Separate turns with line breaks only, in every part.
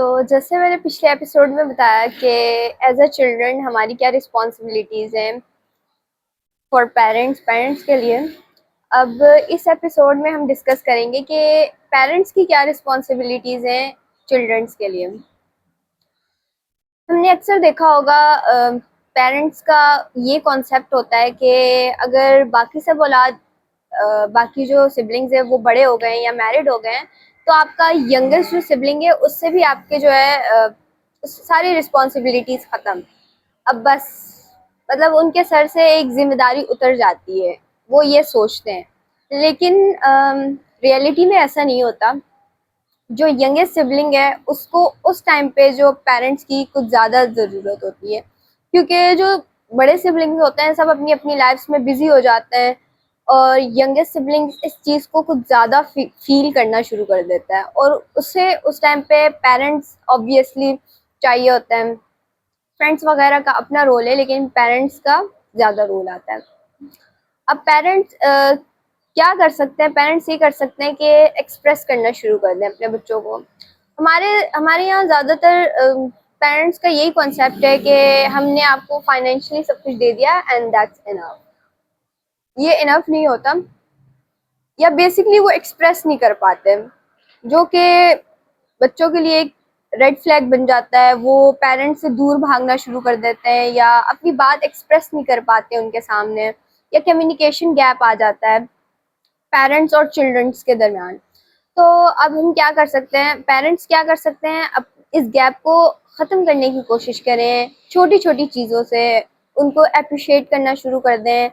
तो जैसे मैंने पिछले एपिसोड में बताया कि एज अ चिल्ड्रन हमारी क्या रिस्पॉन्सिबिलिटीज़ हैं फॉर पेरेंट्स के लिए। अब इस एपिसोड में हम डिस्कस करेंगे कि पेरेंट्स की क्या रिस्पॉन्सिबिलिटीज़ हैं चिल्ड्रंस के लिए। हमने अक्सर देखा होगा पेरेंट्स का ये कॉन्सेप्ट होता है कि अगर बाकी सब औलाद बाकी जो सिबलिंग्स हैं वो बड़े हो गए हैं या मैरिड हो गए हैं, तो आपका यंगेस्ट जो सिबलिंग है उससे भी आपके जो है सारी रिस्पॉन्सिबिलिटीज खत्म। अब बस मतलब उनके सर से एक जिम्मेदारी उतर जाती है, वो ये सोचते हैं। लेकिन रियलिटी में ऐसा नहीं होता। जो यंगेस्ट सिबलिंग है उसको उस टाइम पे जो पेरेंट्स की कुछ ज़्यादा ज़रूरत होती है, क्योंकि जो बड़े सिबलिंग्स होते हैं सब अपनी अपनी लाइफ्स में बिजी हो जाते हैं और यंगेस्ट सिबलिंग्स इस चीज़ को कुछ ज़्यादा फील करना शुरू कर देता है और उससे उस टाइम पे पेरेंट्स ऑब्वियसली चाहिए होता है। फ्रेंड्स वगैरह का अपना रोल है लेकिन पेरेंट्स का ज़्यादा रोल आता है। अब पेरेंट्स क्या कर सकते हैं? पेरेंट्स ये कर सकते हैं कि एक्सप्रेस करना शुरू कर दें अपने बच्चों को। हमारे हमारे यहाँ ज़्यादातर पेरेंट्स का यही कॉन्सेप्ट है कि हमने आपको फाइनेंशियली सब कुछ दे दिया एंड दैट्स इनफ। ये इनफ नहीं होता, या बेसिकली वो एक्सप्रेस नहीं कर पाते, जो कि बच्चों के लिए एक रेड फ्लैग बन जाता है। वो पेरेंट्स से दूर भागना शुरू कर देते हैं या अपनी बात एक्सप्रेस नहीं कर पाते उनके सामने, या कम्युनिकेशन गैप आ जाता है पेरेंट्स और चिल्ड्रंस के दरमियान। तो अब हम क्या कर सकते हैं? पेरेंट्स क्या कर सकते हैं? अब इस गैप को ख़त्म करने की कोशिश करें छोटी छोटी चीज़ों से। उनको अप्रिशिएट करना शुरू कर दें,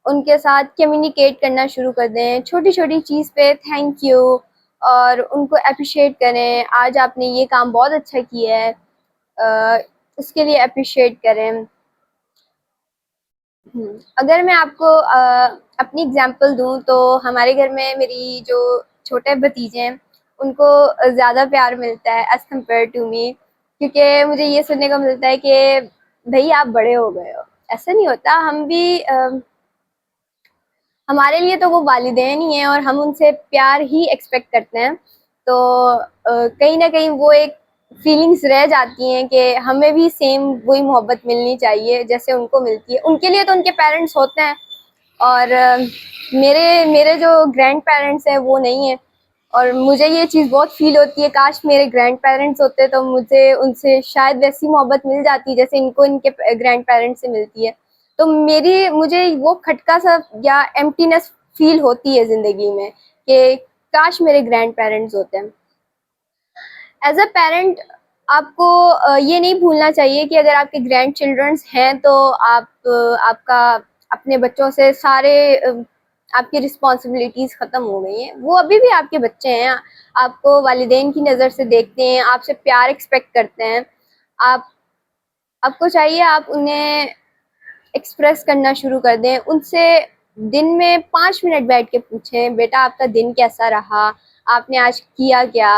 उनके साथ कम्युनिकेट करना शुरू कर दें छोटी छोटी चीज़ पे थैंक यू, और उनको अप्रिशिएट करें। आज आपने ये काम बहुत अच्छा किया है, उसके लिए अप्रिशिएट करें। अगर मैं आपको अपनी एग्जांपल दूं तो हमारे घर में मेरी जो छोटे भतीजे हैं उनको ज़्यादा प्यार मिलता है एज़ कम्पेयर टू मी, क्योंकि मुझे ये सुनने को मिलता है कि भई आप बड़े हो गए हो। ऐसा नहीं होता, हम भी हमारे लिए तो वो वालिदैन ही हैं और हम उनसे प्यार ही एक्सपेक्ट करते हैं। तो कहीं ना कहीं वो एक फीलिंग्स रह जाती हैं कि हमें भी सेम वही मोहब्बत मिलनी चाहिए जैसे उनको मिलती है। उनके लिए तो उनके पेरेंट्स होते हैं, और मेरे मेरे जो ग्रैंड पेरेंट्स हैं वो नहीं है। और मुझे ये चीज़ बहुत फील होती है, काश मेरे ग्रैंड पेरेंट्स होते तो मुझे उनसे शायद वैसी मोहब्बत मिल जाती जैसे इनको इनके ग्रैंड पेरेंट्स से मिलती है। तो मेरी मुझे वो खटका सा या एम्प्टीनेस फील होती है ज़िंदगी में कि काश मेरे ग्रैंड पेरेंट्स होते हैं। एज अ पेरेंट आपको ये नहीं भूलना चाहिए कि अगर आपके ग्रैंड चिल्ड्रंस हैं तो आपका अपने बच्चों से सारे आपकी रिस्पॉन्सिबिलिटीज़ ख़त्म हो गई हैं। वो अभी भी आपके बच्चे हैं, आपको वालिदैन की नज़र से देखते हैं, आपसे प्यार एक्सपेक्ट करते हैं। आप आपको चाहिए आप उन्हें एक्सप्रेस करना शुरू कर दें। उनसे दिन में 5 मिनट बैठ के पूछें, बेटा आपका दिन कैसा रहा, आपने आज किया क्या,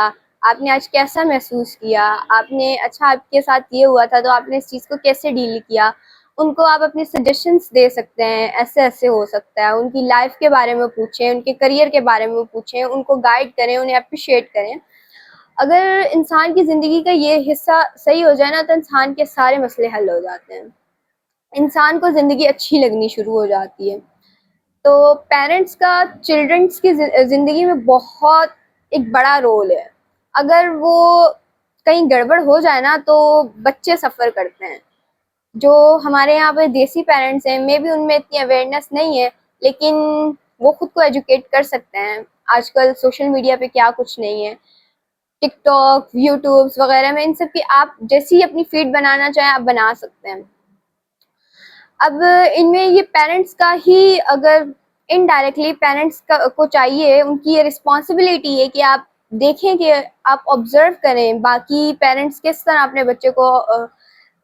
आपने आज कैसा महसूस किया, आपने अच्छा आपके साथ ये हुआ था तो आपने इस चीज़ को कैसे डील किया। उनको आप अपने सजेशंस दे सकते हैं, ऐसे ऐसे हो सकता है। उनकी लाइफ के बारे में पूछें, उनके करियर के बारे में पूछें, उनको गाइड करें, उन्हें अप्रिशिएट करें। अगर इंसान की ज़िंदगी का ये हिस्सा सही हो जाए ना तो इंसान के सारे मसले हल हो जाते हैं, इंसान को ज़िंदगी अच्छी लगनी शुरू हो जाती है। तो पेरेंट्स का चिल्ड्रंस की ज़िंदगी में बहुत एक बड़ा रोल है। अगर वो कहीं गड़बड़ हो जाए ना तो बच्चे सफ़र करते हैं। जो हमारे यहाँ पे देसी पेरेंट्स हैं, मे बी उनमें इतनी अवेयरनेस नहीं है, लेकिन वो खुद को एजुकेट कर सकते हैं। आजकल सोशल मीडिया पे क्या कुछ नहीं है, टिकटॉक, यूट्यूब्स वगैरह में इन सब की आप जैसी अपनी फीड बनाना चाहें आप बना सकते हैं। अब इनमें ये पेरेंट्स का ही, अगर इनडायरेक्टली पेरेंट्स का को चाहिए, उनकी ये रिस्पॉन्सिबिलिटी है कि आप देखें कि आप ऑब्जर्व करें बाकी पेरेंट्स किस तरह अपने बच्चे को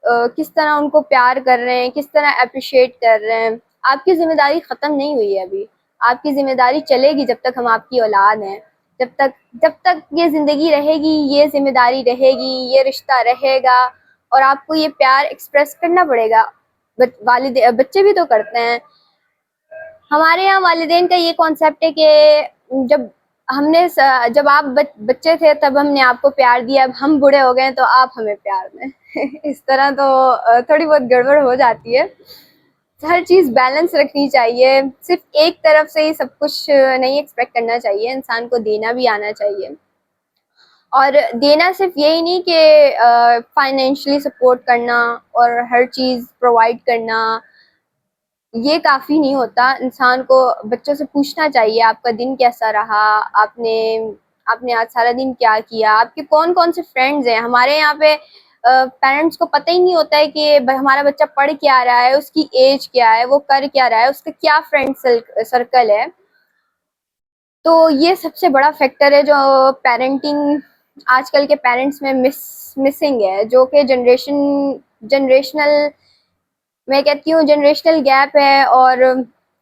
किस तरह उनको प्यार कर रहे हैं, किस तरह अप्रिशिएट कर रहे हैं। आपकी जिम्मेदारी ख़त्म नहीं हुई है अभी, आपकी जिम्मेदारी चलेगी जब तक हम आपकी औलाद हैं। जब तक ये ज़िंदगी रहेगी, ये जिम्मेदारी रहेगी, ये रिश्ता रहेगा, और आपको ये प्यार एक्सप्रेस करना पड़ेगा। बच्चे भी तो करते हैं। हमारे यहाँ वालिदैन का ये कॉन्सेप्ट है कि जब जब आप बच्चे थे तब हमने आपको प्यार दिया, अब हम बूढ़े हो गए तो आप हमें प्यार दें। इस तरह तो थोड़ी बहुत गड़बड़ हो जाती है। हर चीज़ बैलेंस रखनी चाहिए, सिर्फ एक तरफ से ही सब कुछ नहीं एक्सपेक्ट करना चाहिए, इंसान को देना भी आना चाहिए। और देना सिर्फ यही नहीं कि फाइनेंशियली सपोर्ट करना और हर चीज़ प्रोवाइड करना, ये काफ़ी नहीं होता। इंसान को बच्चों से पूछना चाहिए आपका दिन कैसा रहा, आपने आपने आज सारा दिन क्या किया, आपके कौन-कौन से फ्रेंड्स हैं। हमारे यहाँ पे पेरेंट्स को पता ही नहीं होता है कि हमारा बच्चा पढ़ क्या रहा है, उसकी एज क्या है, वो कर क्या रहा है, उसका क्या फ्रेंड सर्कल है। तो ये सबसे बड़ा फैक्टर है जो पेरेंटिंग आजकल के पेरेंट्स में मिसिंग है, जो कि जनरेशनल, मैं कहती हूँ जनरेशनल गैप है और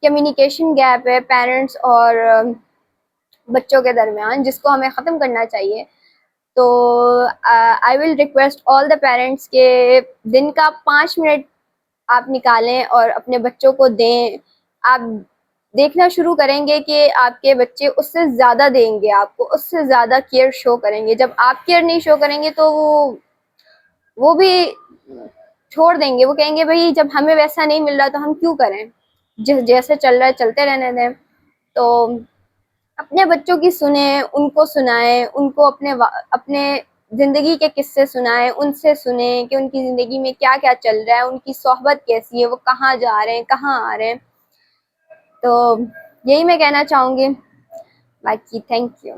कम्युनिकेशन गैप है पेरेंट्स और बच्चों के दरमियान, जिसको हमें ख़त्म करना चाहिए। तो I will request all the parents के दिन का 5 मिनट आप निकालें और अपने बच्चों को दें। आप देखना शुरू करेंगे कि आपके बच्चे उससे ज़्यादा देंगे आपको, उससे ज़्यादा केयर शो करेंगे। जब आप केयर नहीं शो करेंगे तो वो भी छोड़ देंगे, वो कहेंगे भाई जब हमें वैसा नहीं मिल रहा तो हम क्यों करें, जैसे चल रहा है चलते रहने दें। तो अपने बच्चों की सुने, उनको सुनाएं, उनको अपने ज़िंदगी के किस्से सुनाएं, उनसे सुने कि उनकी ज़िंदगी में क्या-क्या चल रहा है, उनकी सोहबत कैसी है, वो कहाँ जा रहे हैं, कहाँ आ रहे हैं। तो यही मैं कहना चाहूँगी। बाकी थैंक यू।